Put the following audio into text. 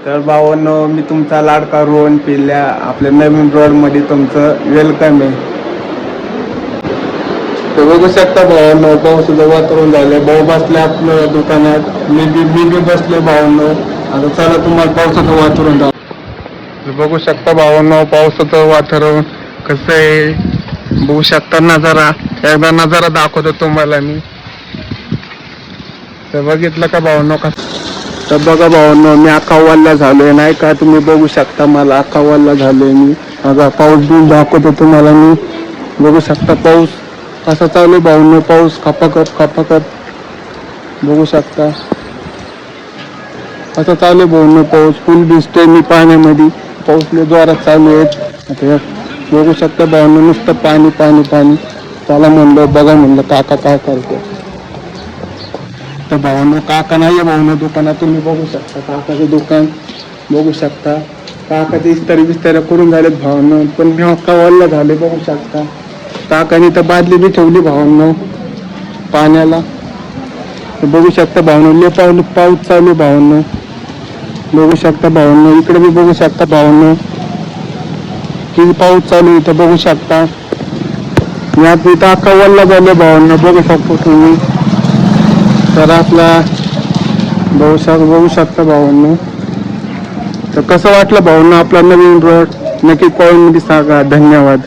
तर भावांनो, मी तुमचा लाडका रोहन पिल्ल्या आपल्या नवीन रोडमध्ये तुमचं वेलकम आहे. तर बघू शकता भावांनो, पावसाचं वातावरण झालं. भाऊ बसले आपल्या दुकानात, मी बी बसले भावांनो. आता चला तुम्हाला पावसाचं वातावरण दाखवतो. बघू शकता भावांनो, पावसाचं वातावरण कसं आहे. बघू शकता नजारा, एकदा नजारा दाखवतो तुम्हाला मी. तर बघितलं का भावांनो का? तर बघा भावांनो, मी अक्कावल्ला झालोय नाही का, तुम्ही बघू शकता मला अक्कावल्ला झालोय मी. आता पाऊस बी दाखवतो तुम्हाला मी. बघू शकता पाऊस कसा चालू आहे भावांनो, पाऊस खपाखप बघू शकता कसा चालू आहे भावांनो. पाऊस फुल दिसतोय मी पाण्यामध्ये, पाऊस लय जोरात चालू आहे. आता बघू शकता भावांनो, नुसतं पाणी पाणी पाणी. त्याला म्हणलं बघा, म्हणलं काका काय करतो. तर भावांनो काका नाही आहे भावांनो दुकानात, तुम्ही बघू शकता काकाचं दुकान बघू शकता. काकाचे इस्तारी बिस्ताऱ्या करून झालेत भावांनो, पण मी अक्कावल्ला झाले बघू शकता. काकाने तर बादली बी ठेवली भावांनो पाण्याला. तर बघू शकता भावांनो, लय पाऊस चालू भावांनो. बघू शकता भावांनो, इकडे बी बघू शकता भावांनो किती पाऊस चालू इथं बघू शकता. यात इथं अक्कावल्ला झाले भावांनो, बघू शकता तुम्ही. तर आपला बघू शकता भावांनो. तर कसं वाटलं भावांनो आपला नवीन रोड, नक्की कॉमेंटमध्ये सांगा. धन्यवाद.